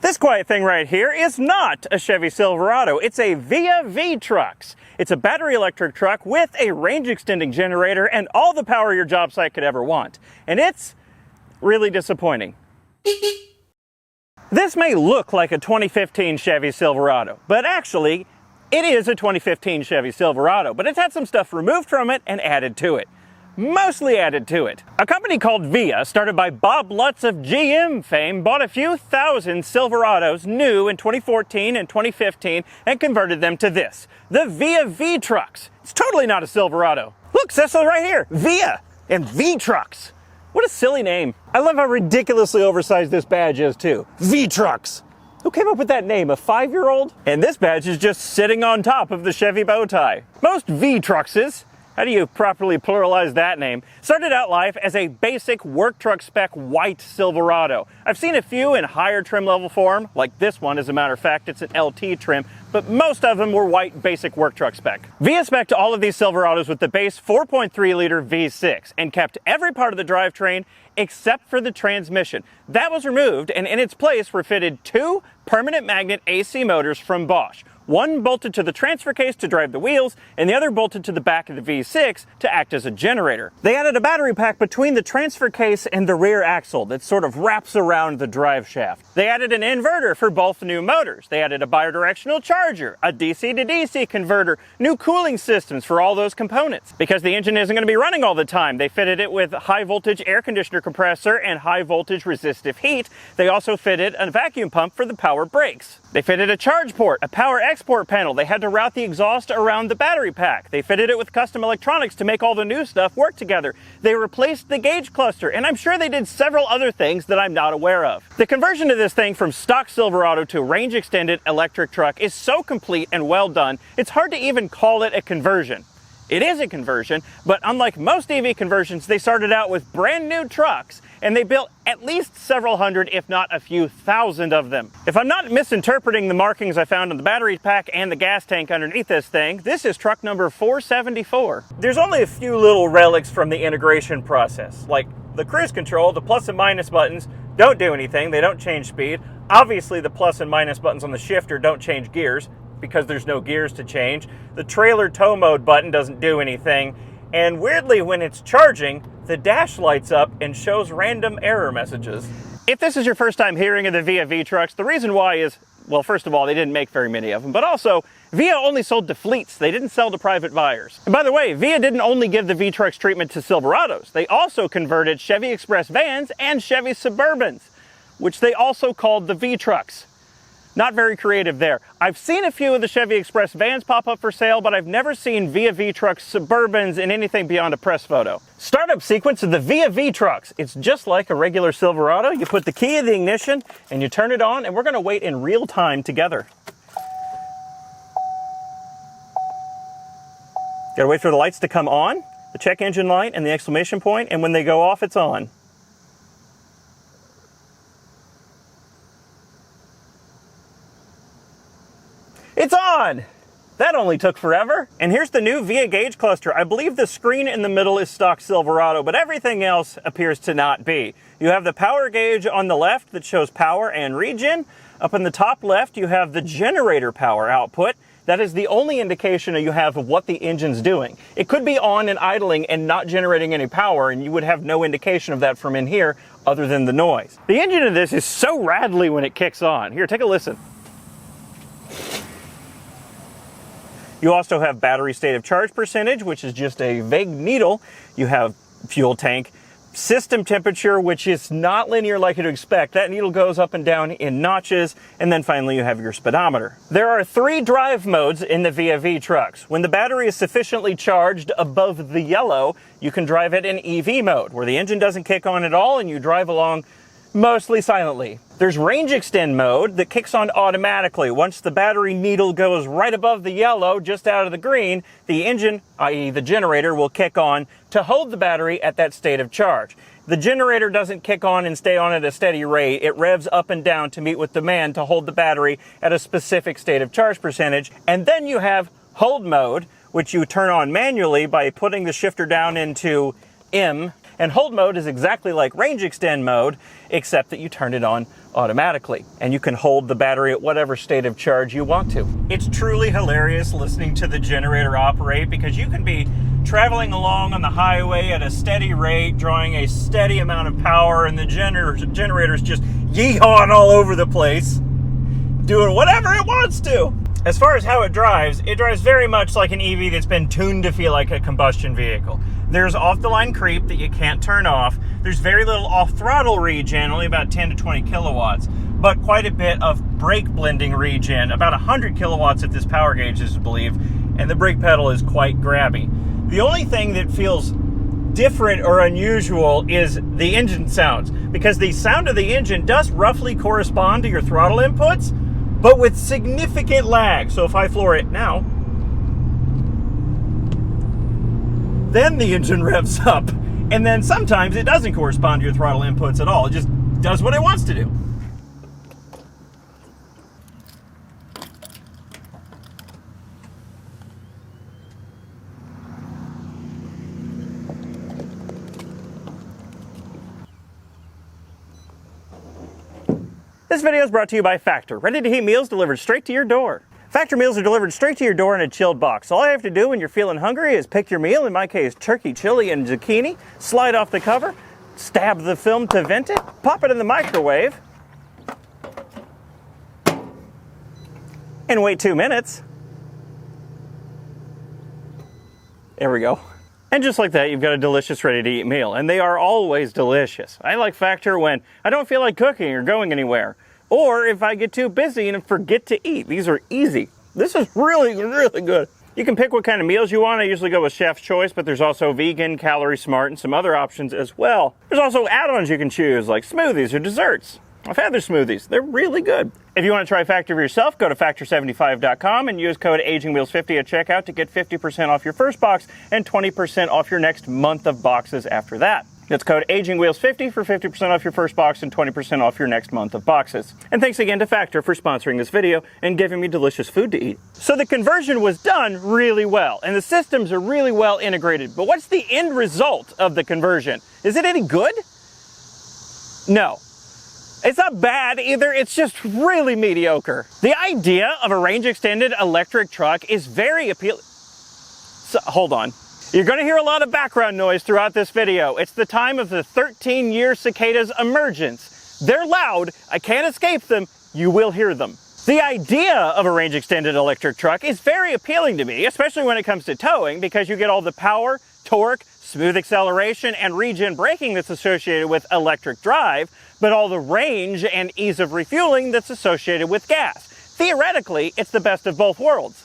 This quiet thing right here is not a Chevy Silverado. It's a VIA VTRUX. It's a battery electric truck with a range extending generator and all the power your job site could ever want. And it's really disappointing. This may look like a 2015 Chevy Silverado, but actually it is a 2015 Chevy Silverado, but it's had some stuff removed from it and added to it. Mostly added to it. A company called VIA, started by Bob Lutz of GM fame, bought a few thousand Silverados new in 2014 and 2015 and converted them to this, the VIA VTRUX. It's totally not a Silverado. Look, says so right here, VIA and VTRUX. What a silly name. I love how ridiculously oversized this badge is too. VTRUX. Who came up with that name, a 5-year-old? And this badge is just sitting on top of the Chevy bow tie. Most VTRUXes, how do you properly pluralize that name, started out life as a basic work truck spec white Silverado. I've seen a few in higher trim level form, like this one, as a matter of fact, it's an LT trim, but most of them were white basic work truck spec. VIA spec'd all of these Silverados with the base 4.3 liter V6 and kept every part of the drivetrain except for the transmission. That was removed, and in its place were fitted 2 permanent magnet AC motors from Bosch. One bolted to the transfer case to drive the wheels, and the other bolted to the back of the V6 to act as a generator. They added a battery pack between the transfer case and the rear axle that sort of wraps around the drive shaft. They added an inverter for both new motors. They added a bidirectional charger, a DC to DC converter, new cooling systems for all those components. Because the engine isn't going to be running all the time, they fitted it with high voltage air conditioner compressor and high voltage resistive heat. They also fitted a vacuum pump for the power brakes. They fitted a charge port, a power export panel. They had to route the exhaust around the battery pack. They fitted it with custom electronics to make all the new stuff work together. They replaced the gauge cluster, and I'm sure they did several other things that I'm not aware of. The conversion of this thing from stock Silverado to range extended electric truck is so complete and well done, it's hard to even call it a conversion. It is a conversion, but unlike most EV conversions, they started out with brand new trucks, and they built at least several hundred, if not a few thousand of them. If I'm not misinterpreting the markings I found on the battery pack and the gas tank underneath this thing, this is truck number 474. There's only a few little relics from the integration process, like the cruise control. The plus and minus buttons don't do anything, they don't change speed. Obviously the plus and minus buttons on the shifter don't change gears, because there's no gears to change. The trailer tow mode button doesn't do anything, and weirdly when it's charging, the dash lights up and shows random error messages. If this is your first time hearing of the VIA VTRUX, the reason why is, well, first of all, they didn't make very many of them, but also VIA only sold to fleets. They didn't sell to private buyers. And by the way, VIA didn't only give the VTRUX treatment to Silverados. They also converted Chevy Express vans and Chevy Suburbans, which they also called the VTRUX. Not very creative there. I've seen a few of the Chevy Express vans pop up for sale, but I've never seen VIA VTRUX Suburbans in anything beyond a press photo. Startup sequence of the VIA VTRUX. It's just like a regular Silverado. You put the key in the ignition and you turn it on, and we're gonna wait in real time together. Gotta wait for the lights to come on, the check engine light and the exclamation point, and when they go off, it's on. It's on! That only took forever. And here's the new VIA gauge cluster. I believe the screen in the middle is stock Silverado, but everything else appears to not be. You have the power gauge on the left that shows power and regen. Up in the top left, you have the generator power output. That is the only indication you have of what the engine's doing. It could be on and idling and not generating any power, and you would have no indication of that from in here other than the noise. The engine of this is so rattly when it kicks on. Here, take a listen. You also have battery state of charge percentage, which is just a vague needle. You have fuel tank system temperature, which is not linear like you'd expect. That needle goes up and down in notches. And then finally you have your speedometer. There are 3 drive modes in the VIA VTRUX. When the battery is sufficiently charged above the yellow, you can drive it in EV mode, where the engine doesn't kick on at all and you drive along mostly silently. There's range extend mode that kicks on automatically. Once the battery needle goes right above the yellow, just out of the green, the engine, i.e. the generator, will kick on to hold the battery at that state of charge. The generator doesn't kick on and stay on at a steady rate. It revs up and down to meet with demand to hold the battery at a specific state of charge percentage. And then you have hold mode, which you turn on manually by putting the shifter down into M. And hold mode is exactly like range extend mode, except that you turn it on automatically, and you can hold the battery at whatever state of charge you want to. It's truly hilarious listening to the generator operate, because you can be traveling along on the highway at a steady rate, drawing a steady amount of power, and the generator's just yeehawing all over the place, doing whatever it wants to. As far as how it drives very much like an EV that's been tuned to feel like a combustion vehicle. There's off-the-line creep that you can't turn off. There's very little off-throttle regen, only about 10 to 20 kilowatts, but quite a bit of brake blending regen, about 100 kilowatts if this power gauge is to believe, and the brake pedal is quite grabby. The only thing that feels different or unusual is the engine sounds, because the sound of the engine does roughly correspond to your throttle inputs, but with significant lag. So if I floor it now, then the engine revs up, and then sometimes it doesn't correspond to your throttle inputs at all. It just does what it wants to do. This video is brought to you by Factor, ready-to-heat meals delivered straight to your door. Factor meals are delivered straight to your door in a chilled box. All you have to do when you're feeling hungry is pick your meal, in my case turkey, chili, and zucchini, slide off the cover, stab the film to vent it, pop it in the microwave, and wait 2 minutes. There we go. And just like that, you've got a delicious ready-to-eat meal, and they are always delicious. I like Factor when I don't feel like cooking or going anywhere, or if I get too busy and forget to eat. These are easy. This is really, really good. You can pick what kind of meals you want. I usually go with Chef's Choice, but there's also vegan, calorie smart, and some other options as well. There's also add-ons you can choose, like smoothies or desserts. I've had their smoothies. They're really good. If you want to try Factor for yourself, go to factor75.com and use code AGINGWHEELS50 at checkout to get 50% off your first box and 20% off your next month of boxes after that. That's code AGINGWHEELS50 for 50% off your first box and 20% off your next month of boxes. And thanks again to Factor for sponsoring this video and giving me delicious food to eat. So the conversion was done really well, and the systems are really well integrated. But what's the end result of the conversion? Is it any good? No. It's not bad either, it's just really mediocre. The idea of a range-extended electric truck is very appealing. So, hold on. You're going to hear a lot of background noise throughout this video. It's the time of the 13-year cicada's emergence. They're loud, I can't escape them, you will hear them. The idea of a range-extended electric truck is very appealing to me, especially when it comes to towing, because you get all the power, torque, smooth acceleration, and regen braking that's associated with electric drive, but all the range and ease of refueling that's associated with gas. Theoretically, it's the best of both worlds.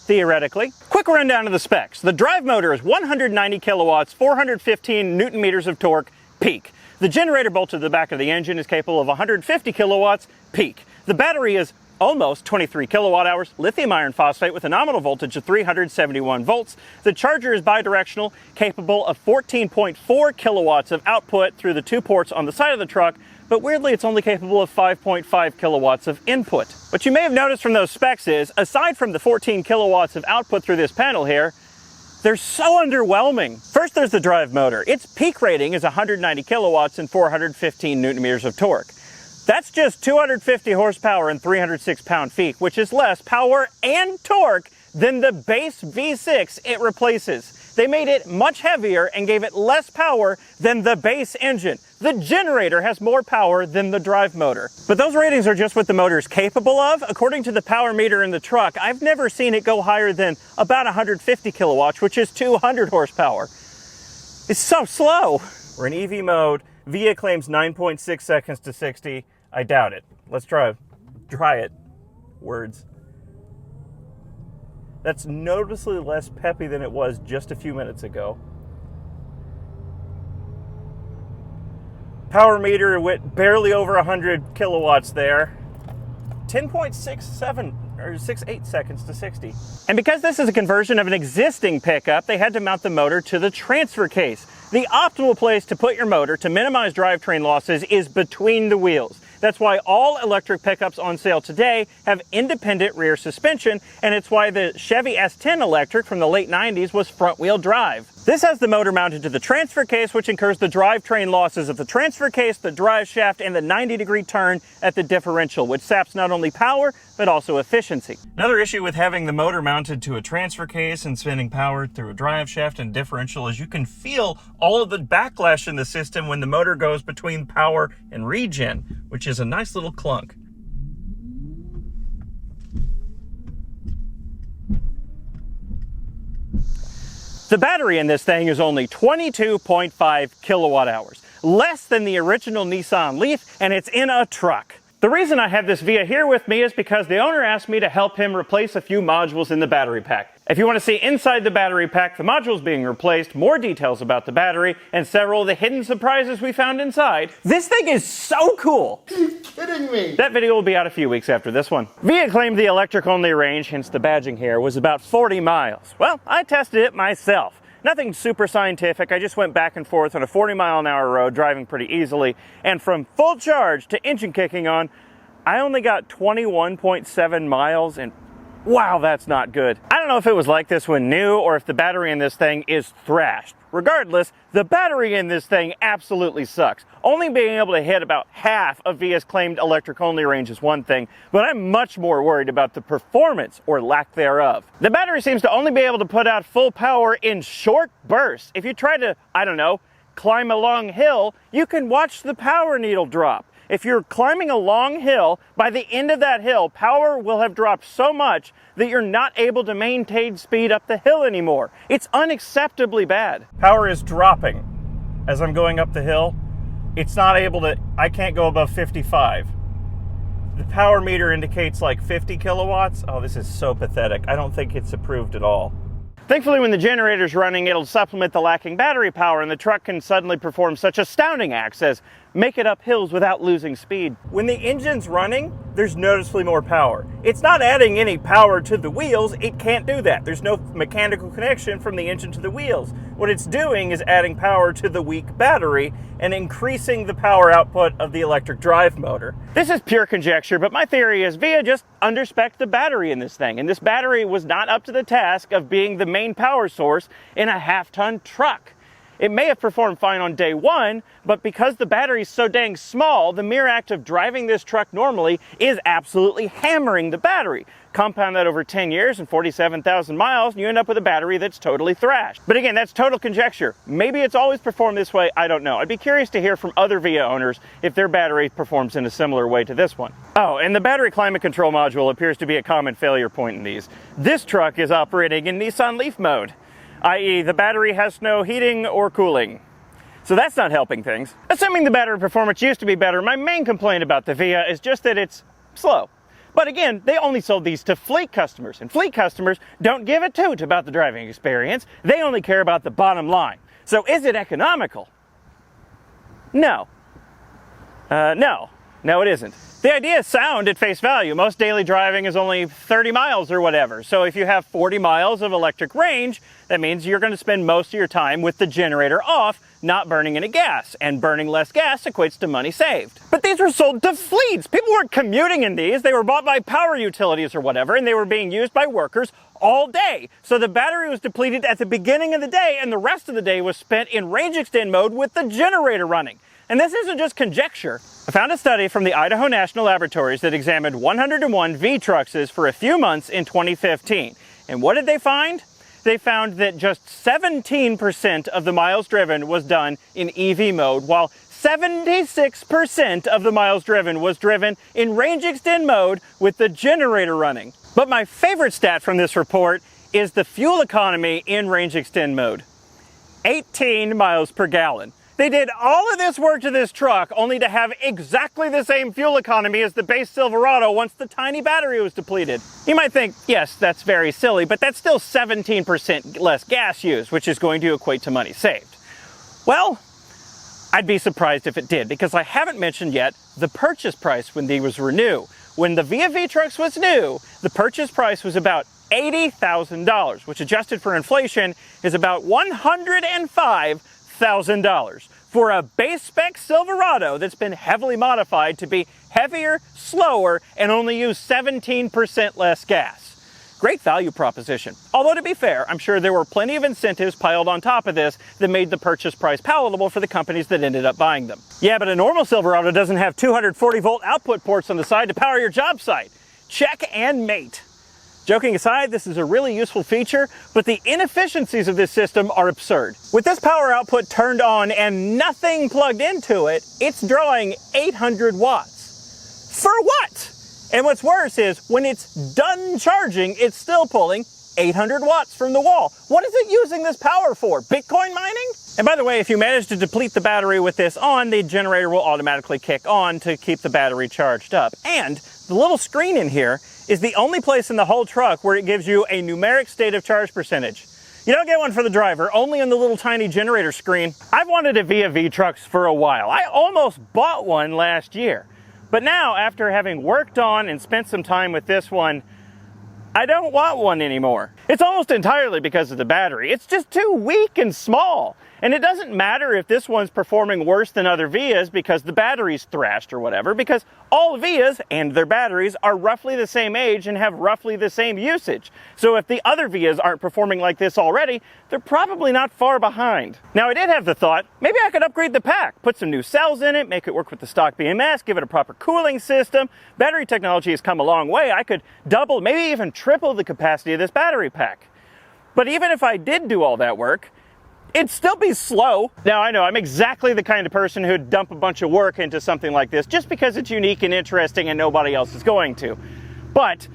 Theoretically. Quick rundown of the specs. The drive motor is 190 kilowatts, 415 newton meters of torque, peak. The generator bolted to the back of the engine is capable of 150 kilowatts, peak. The battery is almost 23 kilowatt hours, lithium iron phosphate with a nominal voltage of 371 volts. The charger is bidirectional, capable of 14.4 kilowatts of output through the 2 ports on the side of the truck, but weirdly it's only capable of 5.5 kilowatts of input. What you may have noticed from those specs is, aside from the 14 kilowatts of output through this panel here, they're so underwhelming. First, there's the drive motor. Its peak rating is 190 kilowatts and 415 newton meters of torque. That's just 250 horsepower and 306 pound-feet, which is less power and torque than the base V6 it replaces. They made it much heavier and gave it less power than the base engine. The generator has more power than the drive motor. But those ratings are just what the motor is capable of. According to the power meter in the truck, I've never seen it go higher than about 150 kilowatts, which is 200 horsepower. It's so slow. We're in EV mode. VIA claims 9.6 seconds to 60. I doubt it. Let's try it. Words. That's noticeably less peppy than it was just a few minutes ago. Power meter went barely over 100 kilowatts there. 10.67 or 68 seconds to 60. And because this is a conversion of an existing pickup, they had to mount the motor to the transfer case. The optimal place to put your motor to minimize drivetrain losses is between the wheels. That's why all electric pickups on sale today have independent rear suspension, and it's why the Chevy S10 electric from the late 90s was front-wheel drive. This has the motor mounted to the transfer case, which incurs the drivetrain losses of the transfer case, the drive shaft, and the 90-degree turn at the differential, which saps not only power, but also efficiency. Another issue with having the motor mounted to a transfer case and spinning power through a drive shaft and differential is you can feel all of the backlash in the system when the motor goes between power and regen, which is a nice little clunk. The battery in this thing is only 22.5 kilowatt hours, less than the original Nissan Leaf, and it's in a truck. The reason I have this Via here with me is because the owner asked me to help him replace a few modules in the battery pack. If you want to see inside the battery pack, the modules being replaced, more details about the battery, and several of the hidden surprises we found inside, this thing is so cool! Are you kidding me? That video will be out a few weeks after this one. Via claimed the electric-only range, hence the badging here, was about 40 miles. Well, I tested it myself. Nothing super scientific, I just went back and forth on a 40-mile-an-hour road driving pretty easily, and from full charge to engine kicking on, I only got 21.7 miles, and wow, that's not good. I don't know if it was like this when new or if the battery in this thing is thrashed. Regardless, the battery in this thing absolutely sucks. Only being able to hit about half of Via's claimed electric-only range is one thing, but I'm much more worried about the performance or lack thereof. The battery seems to only be able to put out full power in short bursts. If you try to, I don't know, climb a long hill, you can watch the power needle drop. If you're climbing a long hill, by the end of that hill, power will have dropped so much that you're not able to maintain speed up the hill anymore. It's unacceptably bad. Power is dropping as I'm going up the hill. It's not able to, I can't go above 55. The power meter indicates like 50 kilowatts. Oh, this is so pathetic. I don't think it's approved at all. Thankfully, when the generator's running, it'll supplement the lacking battery power, and the truck can suddenly perform such astounding acts as make it up hills without losing speed. When the engine's running, there's noticeably more power. It's not adding any power to the wheels. It can't do that. There's no mechanical connection from the engine to the wheels. What it's doing is adding power to the weak battery and increasing the power output of the electric drive motor. This is pure conjecture, but my theory is Via just underspec'd the battery in this thing, and this battery was not up to the task of being the main power source in a half-ton truck. It may have performed fine on day one, but because the battery is so dang small, the mere act of driving this truck normally is absolutely hammering the battery. Compound that over 10 years and 47,000 miles, and you end up with a battery that's totally thrashed. But again, that's total conjecture. Maybe it's always performed this way, I don't know. I'd be curious to hear from other Via owners if their battery performs in a similar way to this one. Oh, and the battery climate control module appears to be a common failure point in these. This truck is operating in Nissan Leaf mode, i.e. the battery has no heating or cooling. So that's not helping things. Assuming the battery performance used to be better, my main complaint about the Via is just that it's slow. But again, they only sold these to fleet customers, and fleet customers don't give a toot about the driving experience. They only care about the bottom line. So is it economical? No. No, it isn't. The idea is sound at face value. Most daily driving is only 30 miles or whatever. So if you have 40 miles of electric range, that means you're going to spend most of your time with the generator off, not burning any gas. And burning less gas equates to money saved. But these were sold to fleets. People weren't commuting in these. They were bought by power utilities or whatever, and they were being used by workers all day. So the battery was depleted at the beginning of the day, and the rest of the day was spent in range extend mode with the generator running. And this isn't just conjecture. I found a study from the Idaho National Laboratories that examined 101 VTRUXs for a few months in 2015. And what did they find? They found that just 17% of the miles driven was done in EV mode, while 76% of the miles driven was driven in range extend mode with the generator running. But my favorite stat from this report is the fuel economy in range extend mode. 18 miles per gallon. They did all of this work to this truck only to have exactly the same fuel economy as the base Silverado once the tiny battery was depleted. You might think, yes, that's very silly, but that's still 17% less gas used, which is going to equate to money saved. Well, I'd be surprised if it did, because I haven't mentioned yet the purchase price when these were new. When the Via VTRUX was new, the purchase price was about $80,000, which adjusted for inflation is about $105,000 for a base spec Silverado that's been heavily modified to be heavier, slower, and only use 17% less gas. Great value proposition. Although to be fair, I'm sure there were plenty of incentives piled on top of this that made the purchase price palatable for the companies that ended up buying them. Yeah, but a normal Silverado doesn't have 240-volt output ports on the side to power your job site. Check and mate. Joking aside, this is a really useful feature, but the inefficiencies of this system are absurd. With this power output turned on and nothing plugged into it, it's drawing 800 watts. For what? And what's worse is, when it's done charging, it's still pulling 800 watts from the wall. What is it using this power for? Bitcoin mining? And by the way, if you manage to deplete the battery with this on, the generator will automatically kick on to keep the battery charged up. And the little screen in here is the only place in the whole truck where it gives you a numeric state of charge percentage. You don't get one for the driver, only on the little tiny generator screen. I've wanted a VTRUX for a while. I almost bought one last year. But now, after having worked on and spent some time with this one, I don't want one anymore. It's almost entirely because of the battery. It's just too weak and small. And it doesn't matter if this one's performing worse than other Vias because the battery's thrashed or whatever, because all Vias and their batteries are roughly the same age and have roughly the same usage. So if the other Vias aren't performing like this already, they're probably not far behind. Now, I did have the thought, maybe I could upgrade the pack, put some new cells in it, make it work with the stock BMS, give it a proper cooling system. Battery technology has come a long way. I could double, maybe even triple the capacity of this battery pack. But even if I did do all that work, it'd still be slow. Now, I know I'm exactly the kind of person who'd dump a bunch of work into something like this just because it's unique and interesting and nobody else is going to. But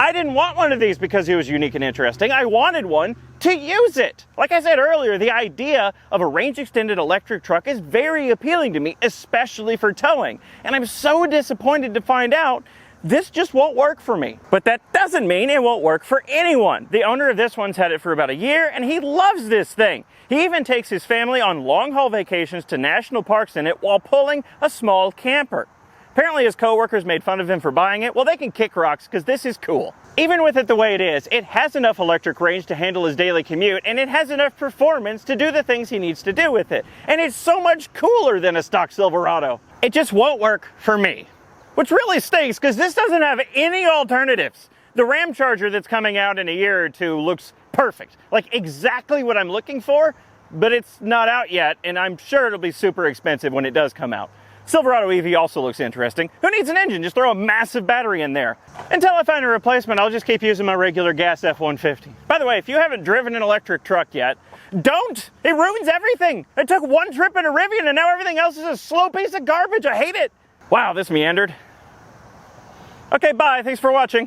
I didn't want one of these because it was unique and interesting. I wanted one to use it. Like I said earlier, the idea of a range-extended electric truck is very appealing to me, especially for towing. And I'm so disappointed to find out this just won't work for me. But that doesn't mean it won't work for anyone. The owner of this one's had it for about a year and he loves this thing. He even takes his family on long-haul vacations to national parks in it while pulling a small camper. Apparently his coworkers made fun of him for buying it. Well, they can kick rocks because this is cool. Even with it the way it is, it has enough electric range to handle his daily commute, and it has enough performance to do the things he needs to do with it. And it's so much cooler than a stock Silverado. It just won't work for me. Which really stinks because this doesn't have any alternatives. The Ram Charger that's coming out in a year or two looks perfect. Like exactly what I'm looking for, but it's not out yet, and I'm sure it'll be super expensive when it does come out. Silverado EV also looks interesting. Who needs an engine? Just throw a massive battery in there. Until I find a replacement, I'll just keep using my regular gas F-150. By the way, if you haven't driven an electric truck yet, don't! It ruins everything! I took one trip in a Rivian and now everything else is a slow piece of garbage. I hate it! Wow, this meandered. Okay, bye. Thanks for watching.